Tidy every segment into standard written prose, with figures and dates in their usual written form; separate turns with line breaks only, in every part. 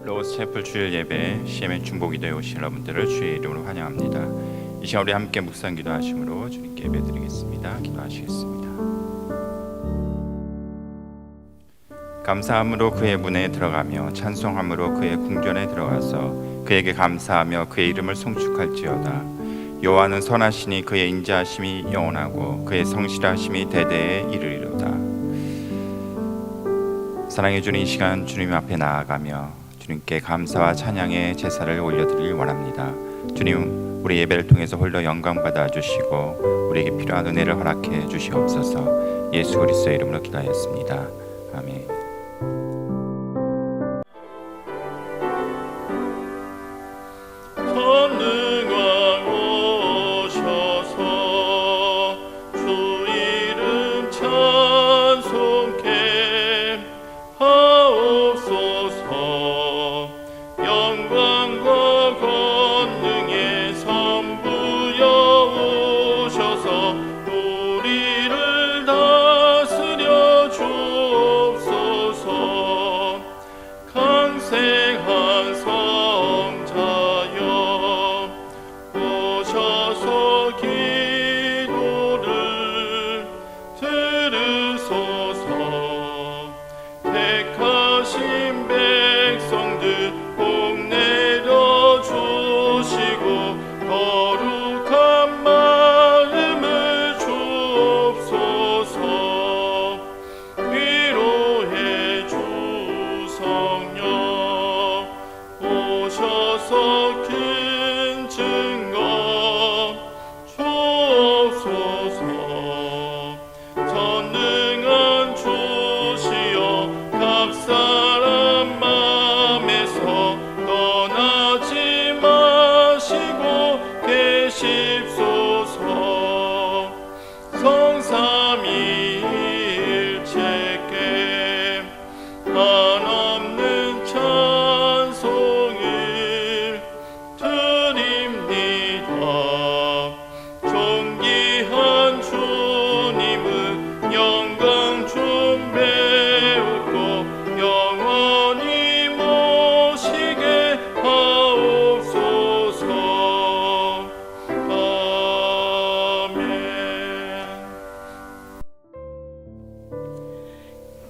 로스 채플 주일 예배 CMN 중보기도에 오신 여러분들을 주의 이름으로 환영합니다. 이 시간 우리 함께 묵상 기도하심으로 주님께 예배드리겠습니다. 기도하시겠습니다. 감사함으로 그의 문에 들어가며 찬송함으로 그의 궁전에 들어가서 그에게 감사하며 그의 이름을 송축할지어다. 여호와는 선하시니 그의 인자하심이 영원하고 그의 성실하심이 대대에 이르리로다. 사랑해 주는 이 시간 주님 앞에 나아가며 주님께 감사와 찬양의 제사를 올려드리길 원합니다. 주님, 우리 예배를 통해서 홀로 영광 받아 주시고 우리에게 필요한 은혜를 허락해 주시옵소서. 예수 그리스도의 이름으로 기도하였습니다. 아멘.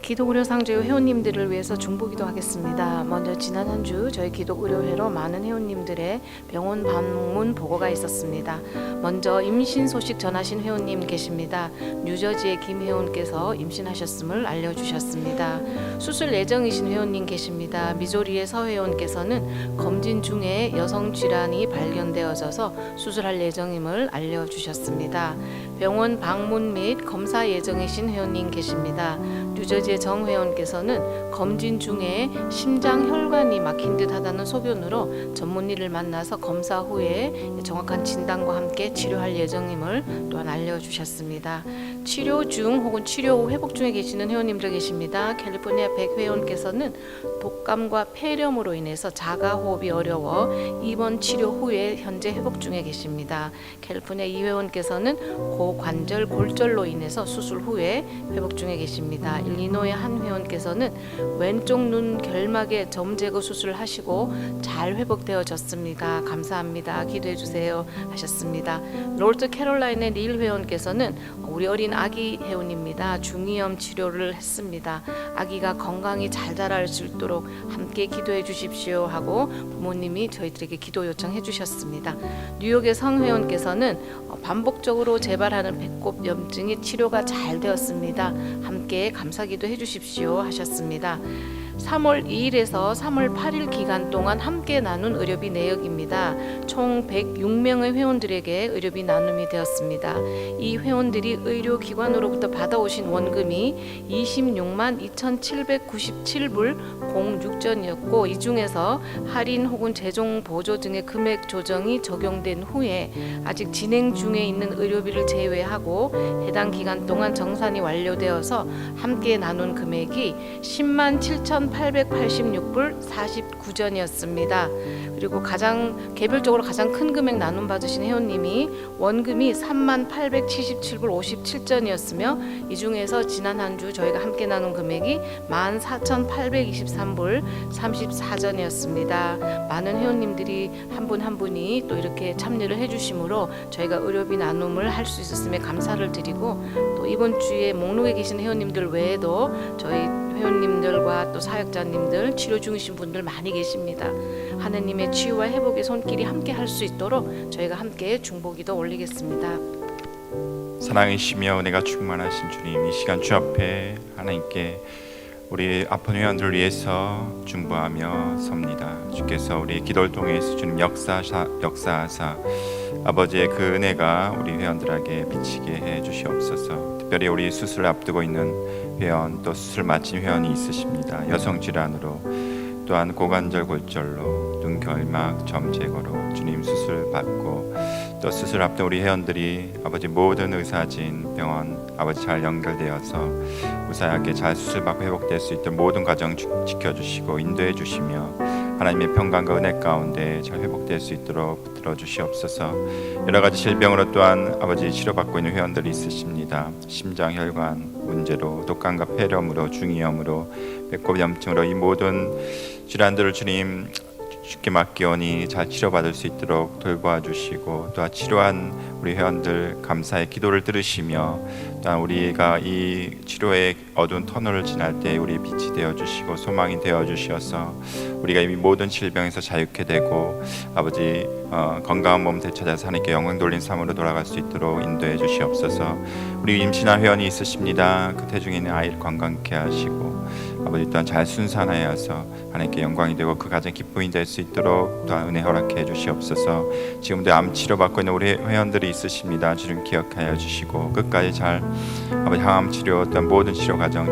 기독의료 상주의 회원님들을 위해서 중보기도 하겠습니다. 먼저 지난 한 주 저희 기독의료회로 많은 회원님들의 병원 방문 보고가 있었습니다. 먼저 임신 소식 전하신 회원님 계십니다. 뉴저지의 김 회원께서 임신하셨음을 알려주셨습니다. 수술 예정이신 회원님 계십니다. 미조리의 서 회원께서는 검진 중에 여성 질환이 발견되어져서 수술할 예정임을 알려주셨습니다. 병원 방문 및 검사 예정이신 회원님 계십니다. 뉴저지의 정 회원께서는 검진 중에 심장 혈관이 막힌 듯 하다는 소견으로 전문의를 만나서 검사 후에 정확한 진단과 함께 치료할 예정임을 또한 알려주셨습니다. 치료 중 혹은 치료 후 회복 중에 계시는 회원님들 계십니다. 캘리포니아 백 회원께서는 독감과 폐렴으로 인해서 자가 호흡이 어려워 입원 치료 후에 현재 회복 중에 계십니다. 캘리포니아 이 회원께서는 고관절 골절로 인해서 수술 후에 회복 중에 계십니다. 일리노이 한 회원께서는 왼쪽 눈 결막에 점 제거 수술을 하시고 잘 회복되어졌습니다. 감사합니다. 기도해 주세요 하셨습니다. 노르트 캐롤라인의 릴 회원께서는 우리 어린 아기 회원입니다. 중이염 치료를 했습니다. 아기가 건강히 잘 자랄 수 있도록 함께 기도해 주십시오 하고 부모님이 저희들에게 기도 요청해 주셨습니다. 뉴욕의 성 회원께서는 반복적으로 재발하는 배꼽 염증이 치료가 잘 되었습니다. 함께 감사기도 해주십시오 하셨습니다. 3월 2일에서 3월 8일 기간 동안 함께 나눈 의료비 내역입니다. 총 106명의 회원들에게 의료비 나눔이 되었습니다. 이 회원들이 의료기관으로부터 받아오신 원금이 26만 2,797불 06전이었고 이 중에서 할인 혹은 재정 보조 등의 금액 조정이 적용된 후에 아직 진행 중에 있는 의료비를 제외하고 해당 기간 동안 정산이 완료되어서 함께 나눈 금액이 10만 7천 4,886불 49전이었습니다. 그리고 개별적으로 가장 큰 금액 나눔 받으신 회원님이 원금이 3877불 57전이었으며 이 중에서 지난 한 주 저희가 함께 나눈 금액이 14,823불 34전이었습니다. 많은 회원님들이 한 분 한 분이 또 이렇게 참여를 해주심으로 저희가 의료비 나눔을 할 수 있었음에 감사를 드리고, 또 이번 주에 목록에 계신 회원님들 외에도 저희 회원님들과 또 사역자님들, 치료 중이신 분들 많이 계십니다. 하느님의 치유와 회복의 손길이 함께 할 수 있도록 저희가 함께 중보기도 올리겠습니다.
사랑이시며 은혜가 충만하신 주님, 이 시간 주 앞에 하나님께 우리 아픈 회원들을 위해서 중보하며 섭니다. 주께서 우리 기도를 통해서 주님 역사하사 아버지의 그 은혜가 우리 회원들에게 비치게 해 주시옵소서. 특별히 우리 수술을 앞두고 있는 회원, 또 수술 마친 회원이 있으십니다. 여성 질환으로, 또한 고관절 골절로, 눈결막 점 제거로 주님 수술 받고, 또 수술 앞둔 우리 회원들이 아버지 모든 의사진 병원 아버지 잘 연결되어서 무사하게 잘 수술받고 회복될 수 있도록 모든 과정 지켜주시고 인도해 주시며 하나님의 평강과 은혜 가운데 잘 회복될 수 있도록 붙들어 주시옵소서. 여러 가지 질병으로 또한 아버지 치료받고 있는 회원들이 있으십니다. 심장 혈관 문제로, 독감과 폐렴으로, 중이염으로, 배꼽 염증으로 이 모든 질환들을 주님 주께 맡기오니 잘 치료받을 수 있도록 돌보아 주시고, 또한 치료한 우리 회원들 감사의 기도를 들으시며, 또한 우리가 이 치료의 어두운 터널을 지날 때 우리 빛이 되어 주시고 소망이 되어 주셔서 우리가 이 모든 질병에서 자유케 되고 아버지 건강한 몸 되찾아서 하나님께 영광 돌린 삶으로 돌아갈 수 있도록 인도해 주시옵소서. 우리 임신한 회원이 있으십니다. 그 태중에 있는 아이를 건강케 하시고 아버지 또한 잘 순산하여서 하나님께 영광이 되고 그 가정 기쁨이 될 수 있도록 또한 은혜 허락해 주시옵소서. 지금도 암 치료받고 있는 우리 회원들이 있으십니다. 주님 기억하여 주시고 끝까지 잘 아버지 항암 치료 또한 모든 치료 과정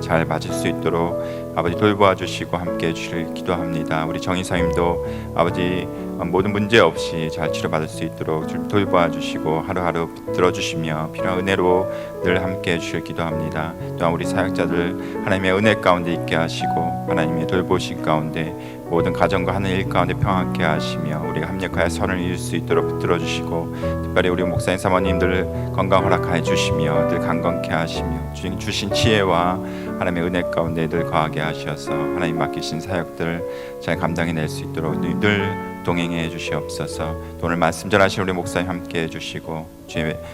잘 맞을 수 있도록 아버지 돌보아 주시고 함께 해 주실 기도합니다. 우리 정의사님도 아버지 모든 문제 없이 잘 치료받을 수 있도록 좀 돌보아 주시고 하루하루 들어주시며 필요한 은혜로 늘 함께 해주실 기도합니다. 또한 우리 사역자들 하나님의 은혜 가운데 있게 하시고 하나님의 돌보신 가운데 모든 가정과 하는 일 가운데 평안케 하시며 우리가 합력하여 선을 이룰 수 있도록 붙들어 주시고, 특별히 우리 목사님 사모님들 건강 허락하여 주시며 늘 강건케 하시며 주님 주신 지혜와 하나님의 은혜 가운데 늘 거하게 하셔서 하나님 맡기신 사역들 잘 감당해낼 수 있도록 늘 동행해 주시옵소서. 오늘 말씀 전하신 우리 목사님 함께 해주시고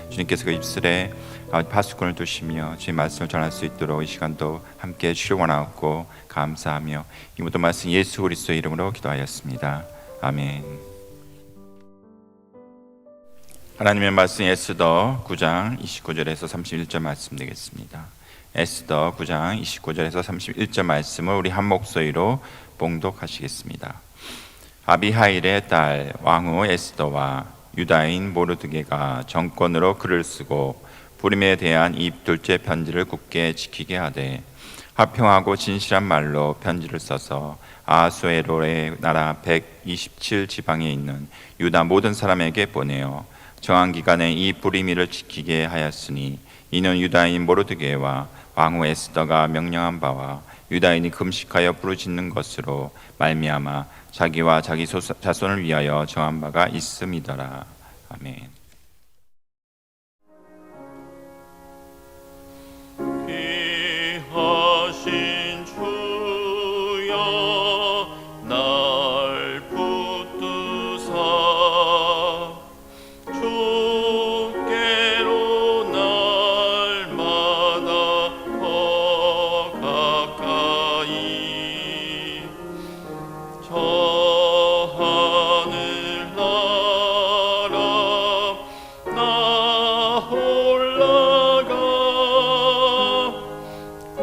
주님께서 그 입술에 파수꾼을 두시며 주님 말씀을 전할 수 있도록 이 시간도 함께 해주시려 원하옵고 감사하며 이 모든 말씀 예수 그리스도의 이름으로 기도하였습니다. 아멘. 하나님의 말씀 에스더 9장 29절에서 31절 말씀 되겠습니다. 에스더 9장 29절에서 31절 말씀을 우리 한 목소리로 봉독하시겠습니다. 아비하일의 딸 왕후 에스더와 유다인 모르드게가 정권으로 글을 쓰고 부림에 대한 이 둘째 편지를 굳게 지키게 하되 화평하고 진실한 말로 편지를 써서 아하수에로의 나라 127 지방에 있는 유다 모든 사람에게 보내어 정한 기간에 이 부림일을 지키게 하였으니 이는 유다인 모르드게와 왕후 에스더가 명령한 바와 유다인이 금식하여 부르짖는 것으로 말미암아 자기와 자기 자손을 위하여 정한 바가 있음이더라. 아멘.
귀하신 주여 날 붙드사 주께로 날마다 더 가까이 저 하늘 나라 나 올라가 오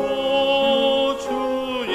주의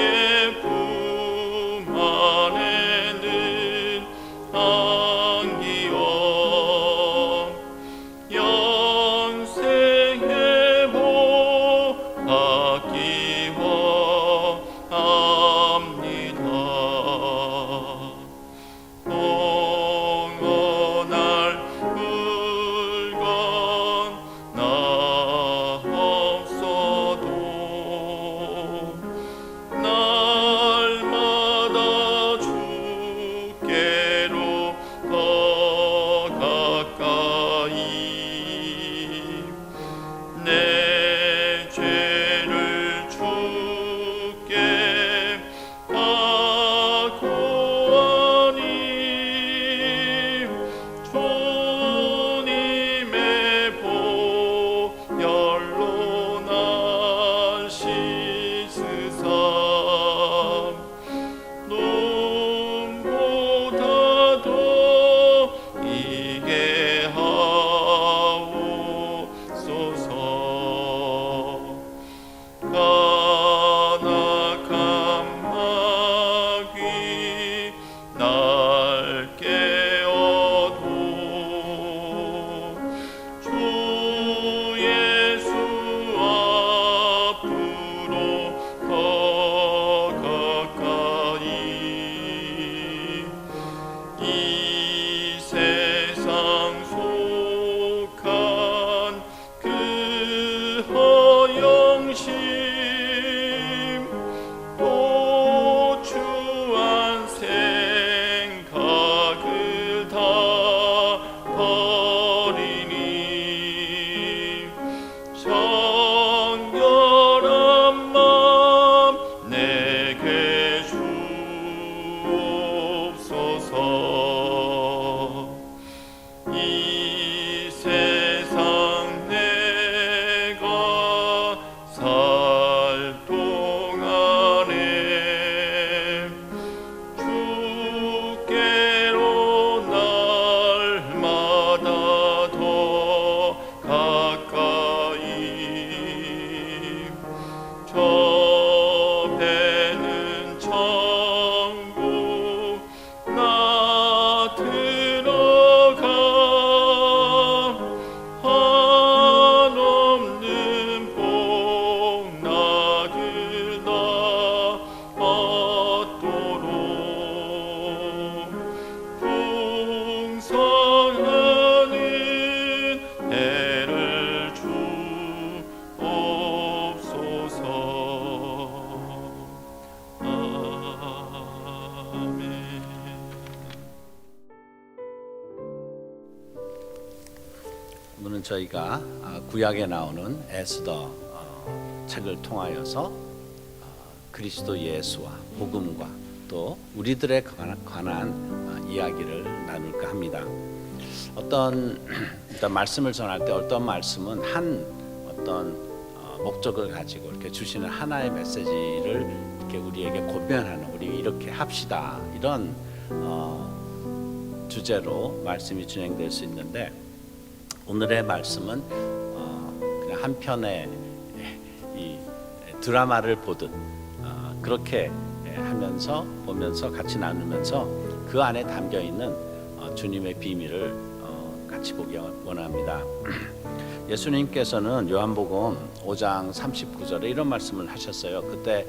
오늘은 저희가 구약에 나오는 에스더 책을 통하여서 그리스도 예수와 복음과 또 우리들에 관한 이야기를 나눌까 합니다. 어떤 말씀을 전할 때 어떤 말씀은 어떤 목적을 가지고 이렇게 주시는 하나의 메시지를 이렇게 우리에게 권면하는, 우리 이렇게 합시다, 이런 주제로 말씀이 진행될 수 있는데, 오늘의 말씀은 그냥 한 편의 이 드라마를 보듯 그렇게 보면서 같이 나누면서 그 안에 담겨 있는 주님의 비밀을 같이 보기 원합니다. 예수님께서는 요한복음 5장 39절에 이런 말씀을 하셨어요. 그때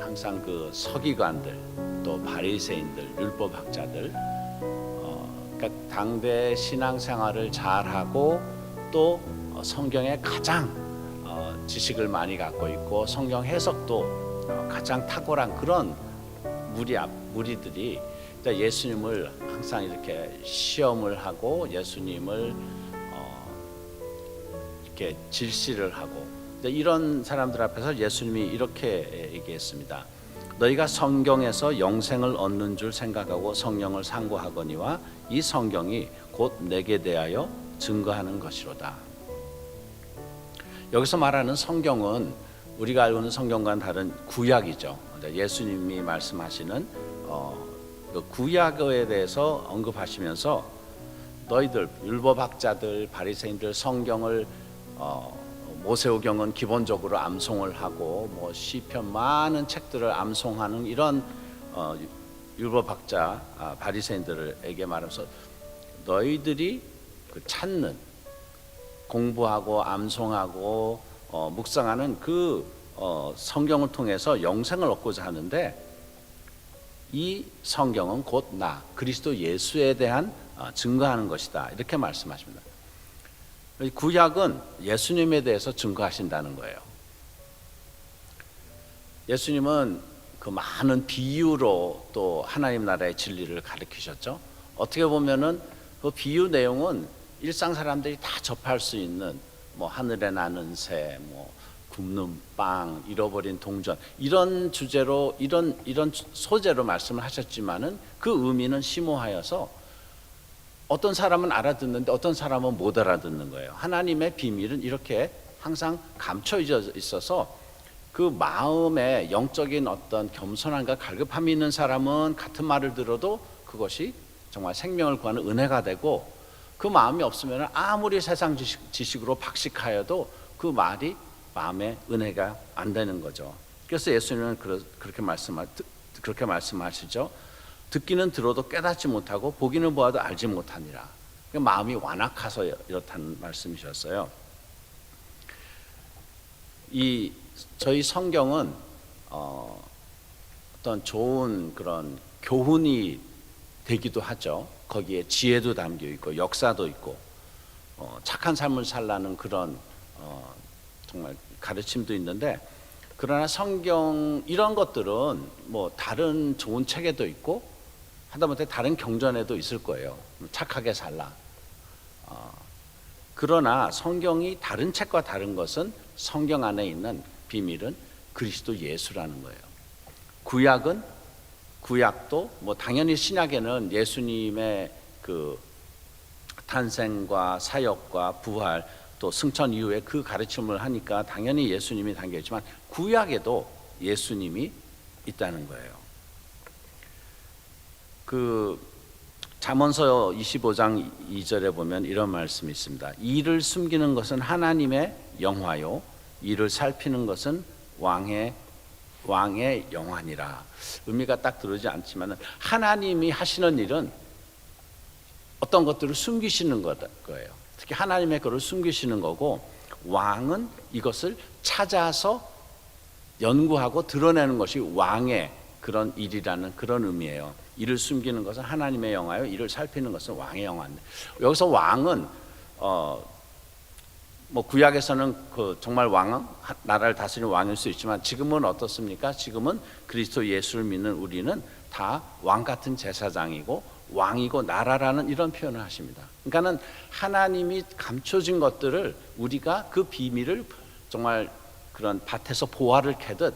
항상 그 서기관들, 또 바리새인들, 율법학자들, 그러니까 당대 신앙생활을 잘하고 또 성경에 가장 지식을 많이 갖고 있고 성경 해석도 가장 탁월한 그런 무리들이 예수님을 항상 이렇게 시험을 하고 예수님을 이렇게 질시를 하고, 이런 사람들 앞에서 예수님이 이렇게 얘기했습니다. 너희가 성경에서 영생을 얻는 줄 생각하고 성령을 상고하거니와 이 성경이 곧 내게 대하여 증거하는 것이로다. 여기서 말하는 성경은 우리가 알고 있는 성경과는 다른 구약이죠. 예수님이 말씀하시는 그 구약에 대해서 언급하시면서 너희들 율법학자들, 바리새인들 성경을 모세오경은 기본적으로 암송을 하고 뭐 시편 많은 책들을 암송하는 이런 율법학자 바리새인들에게 말하면서 너희들이 그 찾는, 공부하고 암송하고 묵상하는 그 성경을 통해서 영생을 얻고자 하는데, 이 성경은 곧 나 그리스도 예수에 대한 증거하는 것이다, 이렇게 말씀하십니다. 구약은 예수님에 대해서 증거하신다는 거예요. 예수님은 그 많은 비유로 또 하나님 나라의 진리를 가르치셨죠. 어떻게 보면은 그 비유 내용은 일상 사람들이 다 접할 수 있는, 뭐 하늘에 나는 새, 뭐 굽는 빵, 잃어버린 동전, 이런 주제로 이런 소재로 말씀을 하셨지만은 그 의미는 심오하여서 어떤 사람은 알아듣는데 어떤 사람은 못 알아듣는 거예요. 하나님의 비밀은 이렇게 항상 감춰져 있어서 그 마음에 영적인 어떤 겸손함과 갈급함이 있는 사람은 같은 말을 들어도 그것이 정말 생명을 구하는 은혜가 되고, 그 마음이 없으면 아무리 세상 지식으로 박식하여도 그 말이 마음에 은혜가 안 되는 거죠. 그래서 예수님은 그렇게 말씀하시죠. 듣기는 들어도 깨닫지 못하고 보기는 보아도 알지 못하니라. 마음이 완악해서 이렇다는 말씀이셨어요. 저희 성경은 어떤 좋은 그런 교훈이 되기도 하죠. 거기에 지혜도 담겨 있고 역사도 있고 착한 삶을 살라는 그런 정말 가르침도 있는데, 그러나 성경 이런 것들은 뭐 다른 좋은 책에도 있고 하다못해 다른 경전에도 있을 거예요. 착하게 살라. 그러나 성경이 다른 책과 다른 것은 성경 안에 있는 비밀은 그리스도 예수라는 거예요. 구약도 뭐 당연히 신약에는 예수님의 그 탄생과 사역과 부활 또 승천 이후에 그 가르침을 하니까 당연히 예수님이 담겨 있지만 구약에도 예수님이 있다는 거예요. 그 잠언서 25장 2절에 보면 이런 말씀이 있습니다. 이를 숨기는 것은 하나님의 영화요, 이를 살피는 것은 왕의 영화니라. 의미가 딱 들어오지 않지만 하나님이 하시는 일은 어떤 것들을 숨기시는 거예요. 특히 하나님의 것을 숨기시는 거고, 왕은 이것을 찾아서 연구하고 드러내는 것이 왕의 그런 일이라는 그런 의미예요. 이를 숨기는 것은 하나님의 영화요, 이를 살피는 것은 왕의 영화인데, 여기서 왕은 뭐 구약에서는 그 정말 왕은 나라를 다스리는 왕일 수 있지만 지금은 어떻습니까? 지금은 그리스도 예수를 믿는 우리는 다 왕 같은 제사장이고 왕이고 나라라는 이런 표현을 하십니다. 그러니까는 하나님이 감춰진 것들을 우리가 그 비밀을 정말 그런 밭에서 보화를 캐듯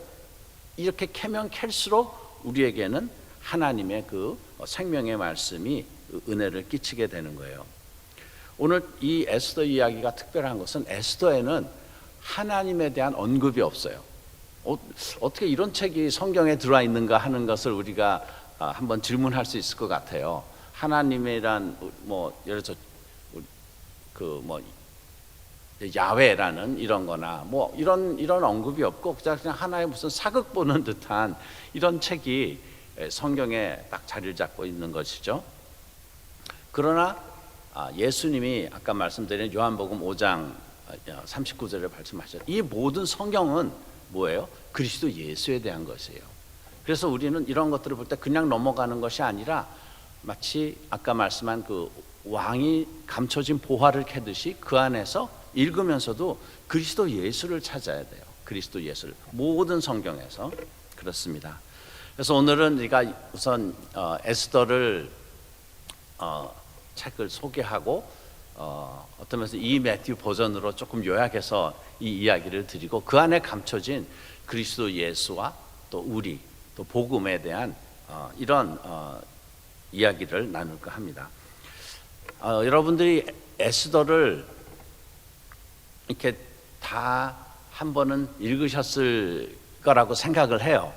이렇게 캐면 캘수록 우리에게는 하나님의 그 생명의 말씀이 은혜를 끼치게 되는 거예요. 오늘 이 에스더 이야기가 특별한 것은 에스더에는 하나님에 대한 언급이 없어요. 어떻게 이런 책이 성경에 들어와 있는가 하는 것을 우리가 한번 질문할 수 있을 것 같아요. 하나님이란 뭐 예를 들어서 그 뭐 야훼라는 이런거나 뭐 이런 언급이 없고 그냥 하나의 무슨 사극 보는 듯한 이런 책이 성경에 딱 자리를 잡고 있는 것이죠. 그러나 예수님이 아까 말씀드린 요한복음 5장 39절에 말씀하셨죠. 이 모든 성경은 뭐예요? 그리스도 예수에 대한 것이에요. 그래서 우리는 이런 것들을 볼 때 그냥 넘어가는 것이 아니라 마치 아까 말씀한 그 왕이 감춰진 보화를 캐듯이 그 안에서 읽으면서도 그리스도 예수를 찾아야 돼요. 그리스도 예수를 모든 성경에서 그렇습니다. 그래서 오늘은 우리가 우선 에스더를 책을 소개하고 어떤 면에서 이 매튜 버전으로 조금 요약해서 이 이야기를 드리고 그 안에 감춰진 그리스도 예수와 또 우리 또 복음에 대한 이런 이야기를 나눌까 합니다. 여러분들이 에스더를 이렇게 다 한 번은 읽으셨을 거라고 생각을 해요.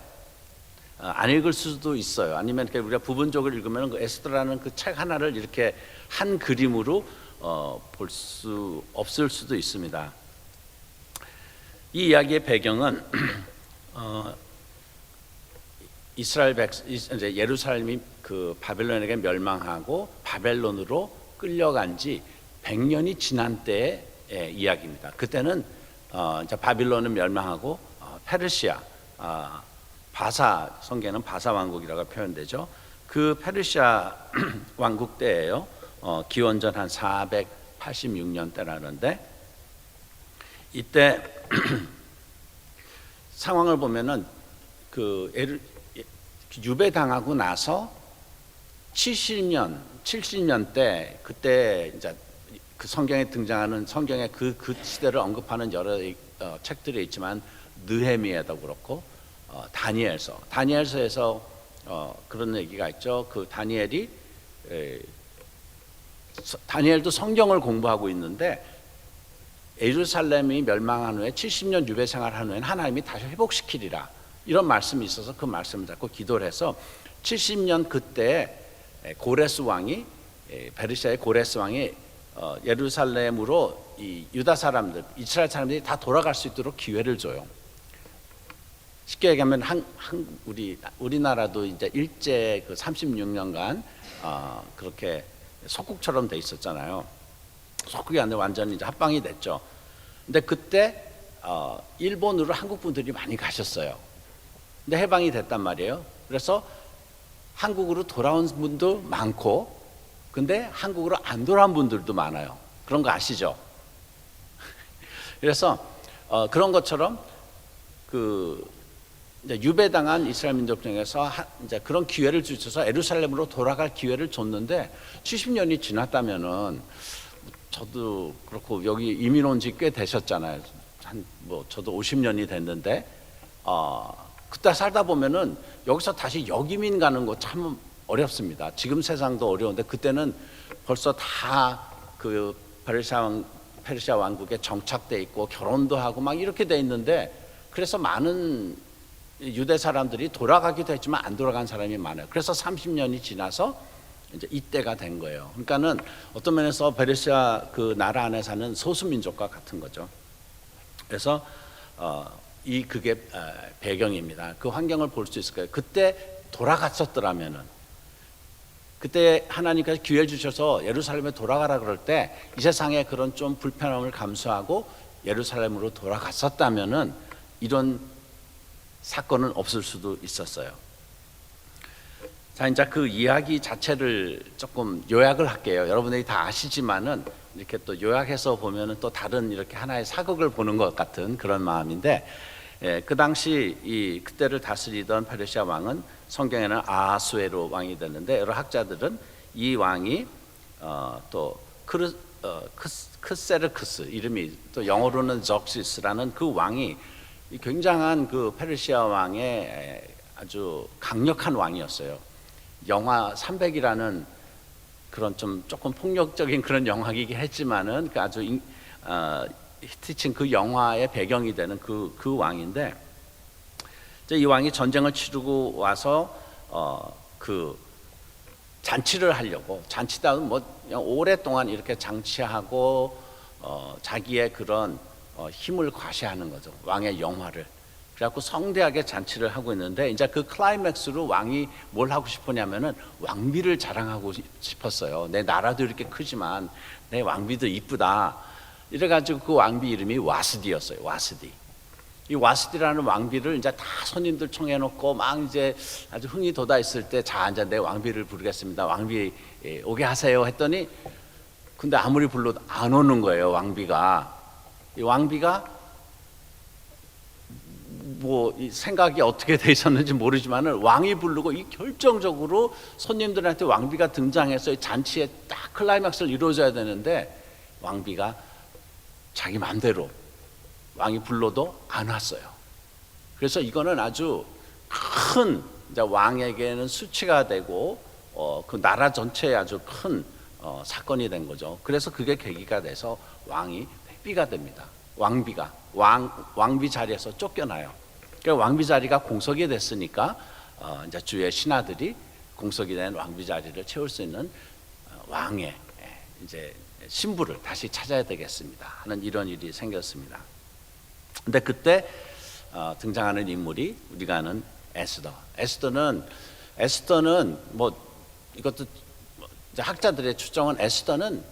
안 읽을 수도 있어요. 아니면 우리가 부분적으로 읽으면 그 에스더라는 그 책 하나를 이렇게 한 그림으로 볼 수 없을 수도 있습니다. 이 이야기의 배경은 이제 예루살렘이 그 바벨론에게 멸망하고 바벨론으로 끌려간 지 100년이 지난 때의 이야기입니다. 그때는 이제 바빌론은 멸망하고 페르시아 바사 성경에는 바사 왕국이라고 표현되죠. 그 페르시아 왕국 때예요. 기원전 한 486년 때라는데 이때 상황을 보면은 그 유배당하고 나서 70년 때 그때 이제 그 성경에 등장하는 성경의 그 시대를 언급하는 여러 책들이 있지만 느헤미야도 그렇고 다니엘서에서 그런 얘기가 있죠. 그 다니엘도 성경을 공부하고 있는데 예루살렘이 멸망한 후에 70년 유배 생활한 후에는 하나님이 다시 회복시키리라 이런 말씀이 있어서 그 말씀을 잡고 기도를 해서 70년 그때 고레스 왕이 페르시아의 고레스 왕이 예루살렘으로 이 유다 사람들, 이스라엘 사람들이 다 돌아갈 수 있도록 기회를 줘요. 쉽게 얘기하면 우리나라도 이제 일제 그 36년간 그렇게 속국처럼 돼 있었잖아요. 속국이 아니라 완전히 이제 합방이 됐죠. 근데 그때 일본으로 한국 분들이 많이 가셨어요. 근데 해방이 됐단 말이에요. 그래서 한국으로 돌아온 분도 많고, 근데 한국으로 안 돌아온 분들도 많아요. 그런 거 아시죠? 그래서 그런 것처럼 그 이제 유배당한 이스라엘 민족 중에서 이제 그런 기회를 주셔서 예루살렘으로 돌아갈 기회를 줬는데 70년이 지났다면은 저도 그렇고 여기 이민 온 지 꽤 되셨잖아요. 저도 50년이 됐는데 그때 살다 보면은 여기서 다시 역이민 가는 거 참 어렵습니다. 지금 세상도 어려운데 그때는 벌써 다 그 페르시아 왕국에 정착돼 있고 결혼도 하고 막 이렇게 돼 있는데 그래서 많은 유대 사람들이 돌아가기도 했지만 안 돌아간 사람이 많아요. 그래서 30년이 지나서 이제 이때가 된 거예요. 그러니까는 어떤 면에서 페르시아 그 나라 안에 사는 소수 민족과 같은 거죠. 그래서 그게 배경입니다. 그 환경을 볼 수 있을 거예요. 그때 돌아갔었더라면은 그때 하나님께서 기회를 주셔서 예루살렘에 돌아가라 그럴 때 이 세상의 그런 좀 불편함을 감수하고 예루살렘으로 돌아갔었다면은 이런 사건은 없을 수도 있었어요. 자, 이제 그 이야기 자체를 조금 요약을 할게요. 여러분들이 다 아시지만은 이렇게 또 요약해서 보면은 또 다른 이렇게 하나의 사극을 보는 것 같은 그런 마음인데, 그 당시 그때를 다스리던 페르시아 왕은 성경에는 아하수에로 왕이 됐는데 여러 학자들은 이 왕이 또 크세르크스 이름이 또 영어로는 적시스라는 그 왕이 굉장한 그 페르시아 왕의 아주 강력한 왕이었어요. 영화 300이라는 그런 좀 조금 폭력적인 그런 영화이긴 했지만은 그 아주 히트친 그 영화의 배경이 되는 그 왕인데, 이 왕이 전쟁을 치르고 와서 그 잔치를 하려고, 잔치다 뭐 그냥 오랫동안 이렇게 장치하고 자기의 그런 힘을 과시하는 거죠. 왕의 영화를. 그래갖고 성대하게 잔치를 하고 있는데, 이제 그 클라이맥스로 왕이 뭘 하고 싶었냐면은 왕비를 자랑하고 싶었어요. 내 나라도 이렇게 크지만 내 왕비도 이쁘다. 이래가지고 그 왕비 이름이 와스디였어요. 와스디. 이 와스디라는 왕비를 이제 다 손님들 청해놓고 막 이제 아주 흥이 돋아 있을 때, 자 이제 내 왕비를 부르겠습니다. 왕비 오게 하세요 했더니, 근데 아무리 불러도 안 오는 거예요. 왕비가. 이 왕비가 뭐 이 생각이 어떻게 돼 있었는지 모르지만은 왕이 부르고 이 결정적으로 손님들한테 왕비가 등장해서 이 잔치에 딱 클라이맥스를 이루어져야 되는데, 왕비가 자기 마음대로 왕이 불러도 안 왔어요. 그래서 이거는 아주 큰 이제 왕에게는 수치가 되고 그 나라 전체에 아주 큰 사건이 된 거죠. 그래서 그게 계기가 돼서 왕이 회비가 됩니다. 왕비가 왕비 자리에서 쫓겨나요. 그러니까 왕비 자리가 공석이 됐으니까 이제 주의 신하들이 공석이 된 왕비 자리를 채울 수 있는 왕의 이제 신부를 다시 찾아야 되겠습니다 하는 이런 일이 생겼습니다. 근데 그때 등장하는 인물이 우리가 아는 에스더. 에스더는 뭐 이것도 이제 학자들의 추정은, 에스더는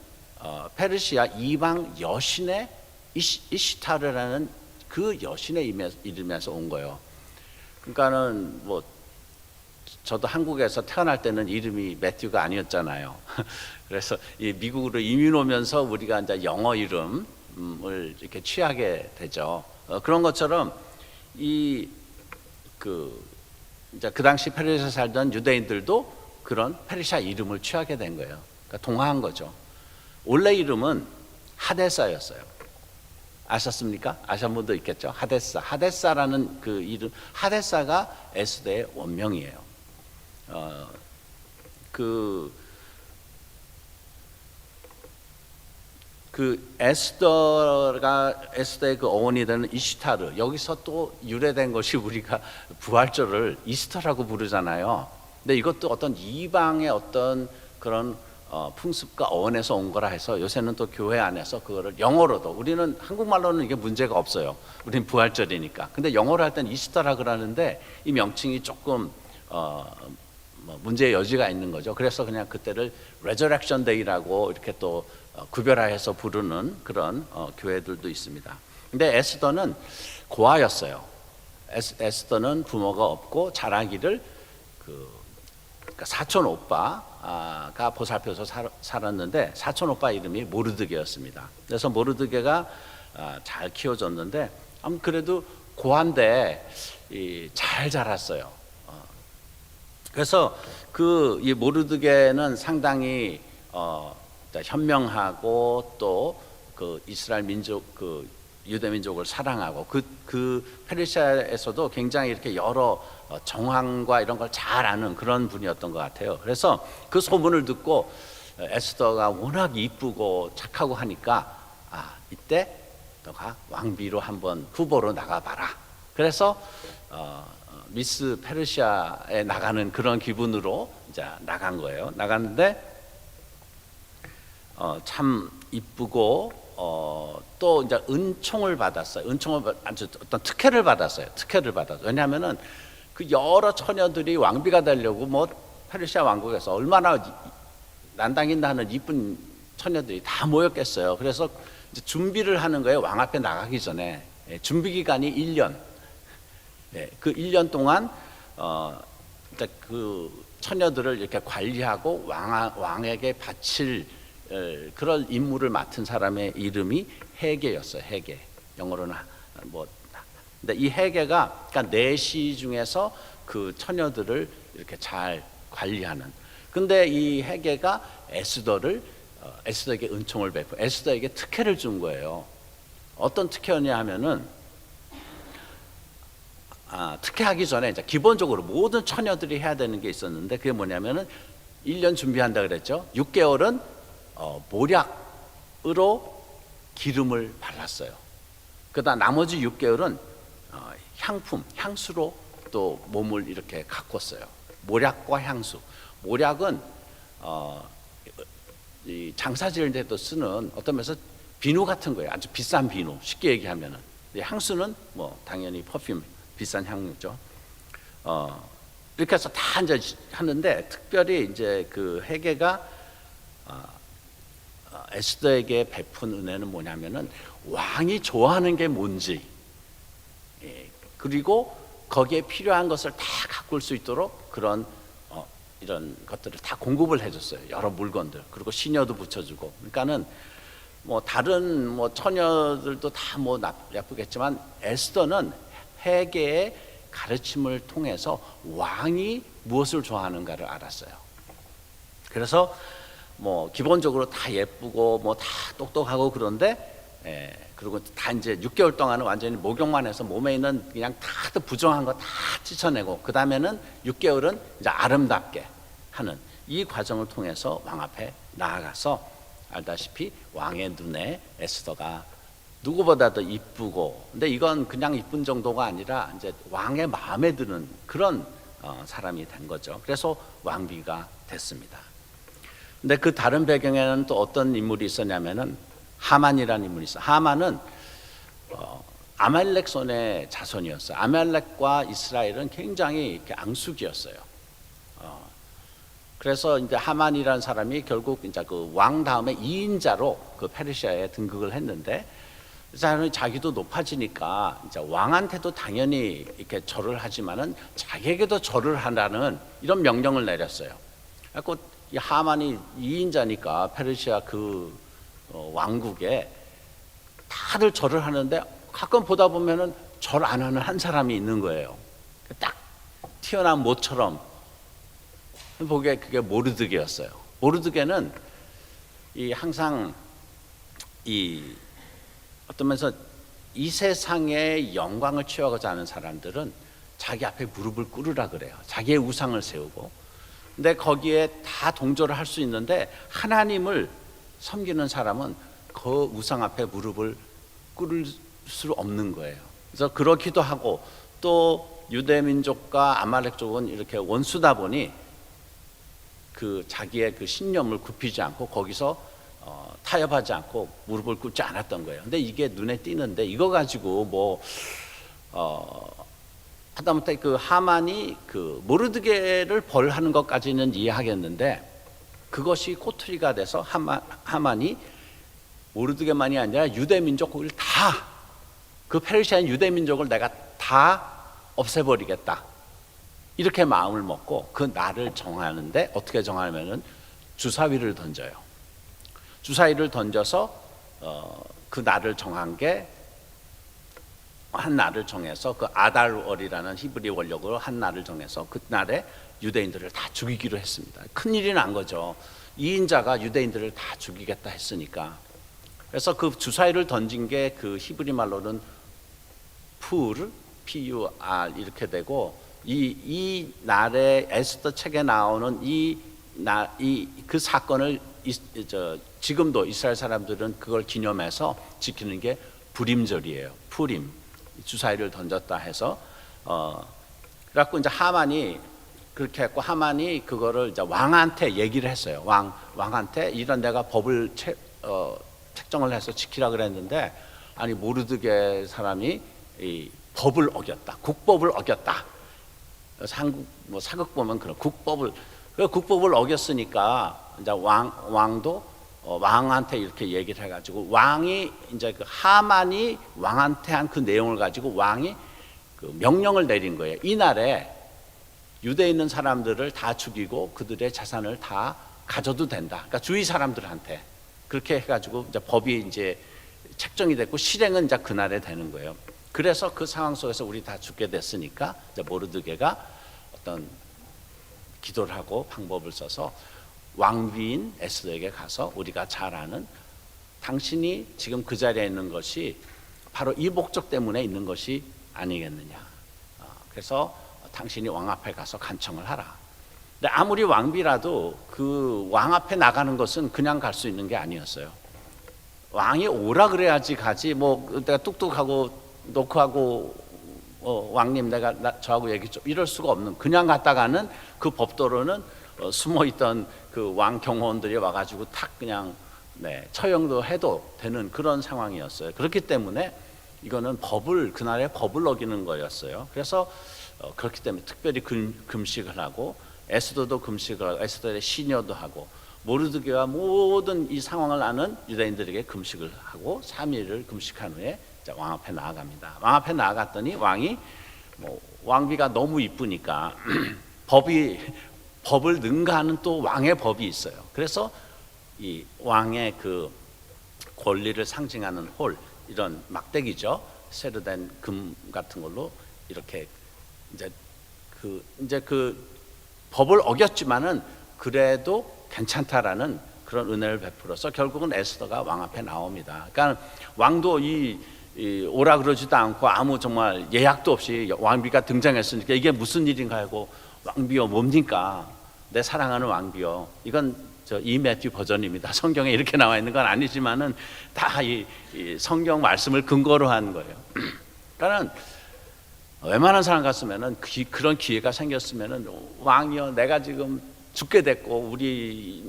페르시아 이방 여신의 이시타르라는 그 여신의 이름에서 온 거예요. 그러니까는 뭐 저도 한국에서 태어날 때는 이름이 매튜가 아니었잖아요. 그래서 이 미국으로 이민 오면서 우리가 이제 영어 이름을 이렇게 취하게 되죠. 그런 것처럼 이제 그 당시 페르시아에 살던 유대인들도 그런 페르시아 이름을 취하게 된 거예요. 그러니까 동화한 거죠. 원래 이름은 하데사였어요. 아셨습니까? 아시는 분도 있겠죠. 하데사라는 그 이름, 하데사가 에스더의 원명이에요. 그 에스더의 그 어원이 되는 이시타르, 여기서 또 유래된 것이 우리가 부활절을 이스터라고 부르잖아요. 근데 이것도 어떤 이방의 어떤 그런 풍습과 어원에서 온 거라 해서 요새는 또 교회 안에서 그거를 영어로도, 우리는 한국말로는 이게 문제가 없어요. 우리는 부활절이니까. 근데 영어로 할 때는 이스터라 그러는데 이 명칭이 조금 문제의 여지가 있는 거죠. 그래서 그냥 그때를 Resurrection Day라고 이렇게 또 구별화해서 부르는 그런 교회들도 있습니다. 근데 에스더는 고아였어요. 에스더는 부모가 없고 자라기를 그러니까 사촌 오빠가 보살펴서 살았는데, 사촌 오빠 이름이 모르드게였습니다. 그래서 모르드게가 잘 키워줬는데, 그래도 고아인데 잘 자랐어요. 그래서 이 모르드게는 상당히 현명하고 또 그 이스라엘 민족, 그 유대 민족을 사랑하고 그 페르시아에서도 굉장히 이렇게 여러 정황과 이런 걸 잘 아는 그런 분이었던 것 같아요. 그래서 그 소문을 듣고 에스더가 워낙 이쁘고 착하고 하니까, 이때 너가 왕비로 한번 후보로 나가봐라. 그래서 미스 페르시아에 나가는 그런 기분으로 이제 나간 거예요. 나갔는데 참 이쁘고 또 이제 은총을 받았어요. 아주 어떤 특혜를 받았어요. 왜냐하면은 그 여러 처녀들이 왕비가 되려고 뭐 페르시아 왕국에서 얼마나 난당인다 하는 이쁜 처녀들이 다 모였겠어요. 그래서 이제 준비를 하는 거예요. 왕 앞에 나가기 전에. 준비 기간이 1년. 그 1년 동안 그 처녀들을 이렇게 관리하고 왕에게 바칠 그런 임무를 맡은 사람의 이름이 헤게였어요. 헤게. 영어로는 뭐. 근데 이 헤게가 그러니까 내시 중에서 그 처녀들을 이렇게 잘 관리하는. 근데 이 헤게가 에스더에게 은총을 베푸고 에스더에게 특혜를 준 거예요. 어떤 특혜였냐 하면은 특혜하기 전에 이제 기본적으로 모든 처녀들이 해야 되는 게 있었는데 그게 뭐냐면은 1년 준비한다 그랬죠. 6개월은 모략으로 기름을 발랐어요. 그다음 나머지 6개월은 향품, 향수로 또 몸을 이렇게 가꿨어요. 모략과 향수. 모략은 이 장사 지을 때도 쓰는 어떤 면에서 비누 같은 거예요. 아주 비싼 비누. 쉽게 얘기하면은. 향수는 뭐 당연히 퍼퓸, 비싼 향유죠. 이렇게 해서 다 이제 하는데 특별히 이제 그 헤게가 에스더에게 베푼 은혜는 뭐냐면은 왕이 좋아하는 게 뭔지, 그리고 거기에 필요한 것을 다 가꿀 수 있도록 그런 이런 것들을 다 공급을 해줬어요. 여러 물건들. 그리고 시녀도 붙여주고. 그러니까는 뭐 다른 뭐 처녀들도 다 뭐 나쁘겠지만 에스더는 헤게의 가르침을 통해서 왕이 무엇을 좋아하는가를 알았어요. 그래서 뭐 기본적으로 다 예쁘고 뭐 다 똑똑하고 그런데 그리고 다 이제 6개월 동안은 완전히 목욕만 해서 몸에 있는 그냥 다 부정한 거 다 찢어내고 그 다음에는 6개월은 이제 아름답게 하는 이 과정을 통해서 왕 앞에 나아가서 알다시피 왕의 눈에 에스더가 누구보다도 이쁘고, 근데 이건 그냥 이쁜 정도가 아니라 이제 왕의 마음에 드는 그런 사람이 된 거죠. 그래서 왕비가 됐습니다. 근데 그 다른 배경에는 또 어떤 인물이 있었냐면은 하만이라는 인물이 있어요. 하만은 아말렉 손의 자손이었어요. 아말렉과 이스라엘은 굉장히 이렇게 앙숙이었어요. 그래서 이제 하만이라는 사람이 결국 이제 그 왕 다음에 2인자로 그 페르시아에 등극을 했는데, 그 사람이 자기도 높아지니까 이제 왕한테도 당연히 이렇게 절을 하지만은 자기에게도 절을 하라는 이런 명령을 내렸어요. 그래서 이 하만이 2인자니까 페르시아 그 왕국에 다들 절을 하는데 가끔 보다 보면은 절 안 하는 한 사람이 있는 거예요. 딱 튀어나온 모처럼. 보기에 그게 모르드게였어요. 모르드게는 이 항상 이 어떤 면에서 이 세상의 영광을 취하고자 하는 사람들은 자기 앞에 무릎을 꿇으라 그래요. 자기의 우상을 세우고. 근데 거기에 다 동조를 할 수 있는데 하나님을 섬기는 사람은 그 우상 앞에 무릎을 꿇을 수 없는 거예요. 그래서 그렇기도 하고 또 유대 민족과 아말렉 쪽은 이렇게 원수다 보니 그 자기의 그 신념을 굽히지 않고 거기서 타협하지 않고 무릎을 꿇지 않았던 거예요. 근데 이게 눈에 띄는데 이거 가지고 뭐 하다못해 그 하만이 그 모르드게를 벌하는 것까지는 이해하겠는데 그것이 꼬투리가 돼서 하만이 모르드게만이 아니라 유대 민족을 다 그 페르시아인 유대 민족을 내가 다 없애버리겠다. 이렇게 마음을 먹고 그 날을 정하는데 어떻게 정하냐면은 주사위를 던져요. 주사위를 던져서 그 날을 정한 게 한 날을 정해서 그 아달월이라는 히브리 원력으로 한 날을 정해서 그 날에 유대인들을 다 죽이기로 했습니다. 큰일이 난 거죠. 2인자가 유대인들을 다 죽이겠다 했으니까. 그래서 그 주사위를 던진 게 그 히브리 말로는 푸르, P-U-R 이렇게 되고 이 날에 에스더 책에 나오는 그 사건을 지금도 이스라엘 사람들은 그걸 기념해서 지키는 게 부림절이에요. 푸림. 주사위를 던졌다 해서 그래갖고 이제 하만이 그렇게 했고 하만이 그거를 이제 왕한테 얘기를 했어요. 왕한테 이런 내가 법을 책정을 해서 지키라 그랬는데 아니 모르드게 사람이 이 법을 어겼다. 국법을 어겼다. 한국 뭐 사극 보면 그런 국법을 어겼으니까 이제 왕도 왕한테 이렇게 얘기를 해가지고 왕이 이제 그 하만이 왕한테 한 그 내용을 가지고 왕이 그 명령을 내린 거예요. 이날에 유대에 있는 사람들을 다 죽이고 그들의 자산을 다 가져도 된다. 그러니까 주위 사람들한테 그렇게 해가지고 이제 법이 이제 책정이 됐고 실행은 이제 그날에 되는 거예요. 그래서 그 상황 속에서 우리 다 죽게 됐으니까 이제 모르드게가 어떤 기도를 하고 방법을 써서 왕비인 에스더에게 가서 우리가 잘 아는 당신이 지금 그 자리에 있는 것이 바로 이 목적 때문에 있는 것이 아니겠느냐. 그래서 당신이 왕 앞에 가서 간청을 하라. 근데 아무리 왕비라도 그 왕 앞에 나가는 것은 그냥 갈 수 있는 게 아니었어요. 왕이 오라 그래야지 가지. 뭐 내가 뚝뚝하고 노크하고 왕님 내가 저하고 얘기 좀 이럴 수가 없는, 그냥 갔다가는 그 법도로는 숨어있던 그 왕 경호원들이 와가지고 탁 그냥 처형도 해도 되는 그런 상황이었어요. 그렇기 때문에 이거는 그날의 법을 어기는 거였어요. 그래서 그렇기 때문에 특별히 금식을 하고 에스더도 금식을 하고 에스더의 시녀도 하고 모르드게와 모든 이 상황을 아는 유다인들에게 금식을 하고 3일을 금식한 후에 왕 앞에 나아갑니다. 왕 앞에 나아갔더니 왕이 왕비가 너무 이쁘니까 법을 능가하는 또 왕의 법이 있어요. 그래서 이 왕의 그 권리를 상징하는 홀, 이런 막대기죠. 쇠로 된 금 같은 걸로 이렇게 이제 그 법을 어겼지만은 그래도 괜찮다라는 그런 은혜를 베풀어서 결국은 에스더가 왕 앞에 나옵니다. 그러니까 왕도 오라 그러지도 않고 아무 정말 예약도 없이 왕비가 등장했으니까 이게 무슨 일인가 하고, 왕비여 뭡니까? 내 사랑하는 왕비여. 이건 이 매튜 버전입니다. 성경에 이렇게 나와 있는 건 아니지만은 다 이 성경 말씀을 근거로 한 거예요. 그러니까 웬만한 사람 같으면은 그런 기회가 생겼으면은 왕이여 내가 지금 죽게 됐고 우리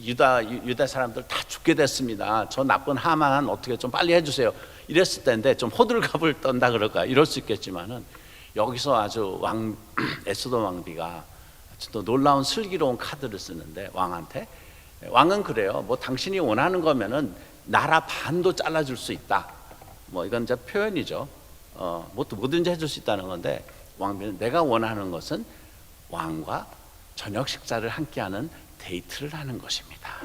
유다 사람들 다 죽게 됐습니다. 저 나쁜 하만 어떻게 좀 빨리 해주세요. 이랬을 텐데 좀 호들갑을 떤다 그럴까 이럴 수 있겠지만은 여기서 아주 에스더 왕비가 또 놀라운 슬기로운 카드를 쓰는데 왕한테, 왕은 그래요. 뭐 당신이 원하는 거면은 나라 반도 잘라줄 수 있다. 뭐 이건 이제 표현이죠. 뭐든지 해줄 수 있다는 건데, 왕비는 내가 원하는 것은 왕과 저녁 식사를 함께하는 데이트를 하는 것입니다.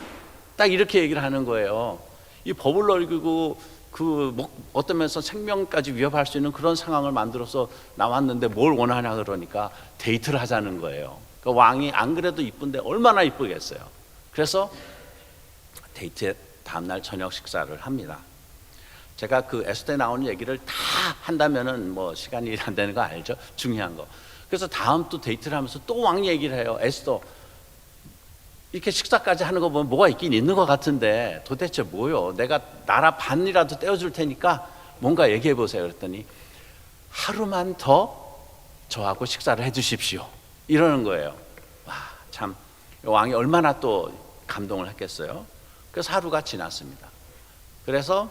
딱 이렇게 얘기를 하는 거예요. 이 법을 어기고 어떤 면에서 생명까지 위협할 수 있는 그런 상황을 만들어서 나왔는데 뭘 원하냐 그러니까 데이트를 하자는 거예요. 그러니까 왕이 안 그래도 이쁜데 얼마나 이쁘겠어요. 그래서 데이트 다음날 저녁 식사를 합니다. 제가 그 에스더에 나오는 얘기를 다 한다면은 뭐 시간이 안 되는 거 알죠? 중요한 거. 그래서 다음 또 데이트를 하면서 또 왕 얘기를 해요. 에스더, 이렇게 식사까지 하는 거 보면 뭐가 있긴 있는 것 같은데 도대체 뭐요? 내가 나라 반이라도 떼어줄 테니까 뭔가 얘기해 보세요. 그랬더니 하루만 더 저하고 식사를 해주십시오. 이러는 거예요. 와, 참 왕이 얼마나 또 감동을 했겠어요. 그래서 하루가 지났습니다. 그래서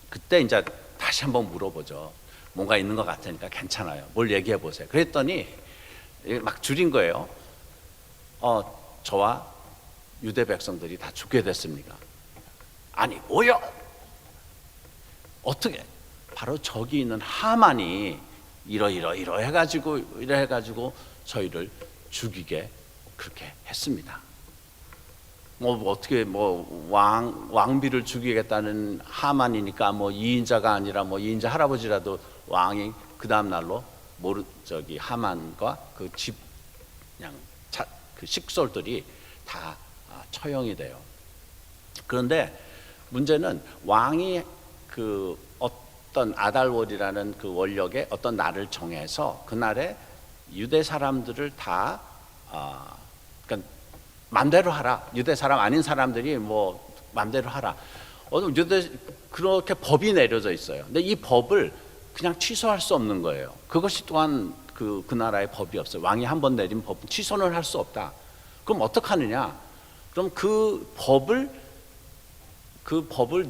그때 이제 다시 한번 물어보죠. 뭔가 있는 것 같으니까 괜찮아요. 뭘 얘기해 보세요. 그랬더니 막 줄인 거예요. 저와 유대 백성들이 다 죽게 됐습니까? 아니 뭐요? 어떻게? 바로 저기 있는 하만이 이러 해가지고 저희를 죽이게 그렇게 했습니다. 어떻게 왕비를 죽이겠다는 하만이니까 2인자가 아니라 2인자 할아버지라도 왕이 그 다음 날로 하만과 그 집 그냥 그 식솔들이 다 처형이 돼요. 그런데 문제는 왕이 그 어떤 아달월이라는 그 원력의 어떤 날을 정해서 그날에 유대 사람들을 다 그러니까 맘대로 하라. 유대 사람 아닌 사람들이 맘대로 하라. 그렇게 법이 내려져 있어요. 근데 이 법을 그냥 취소할 수 없는 거예요. 그것이 또한 그 나라의 법이 없어요. 왕이 한번 내린 법은 취소는 할 수 없다. 그럼 어떡하느냐? 그럼 그 법을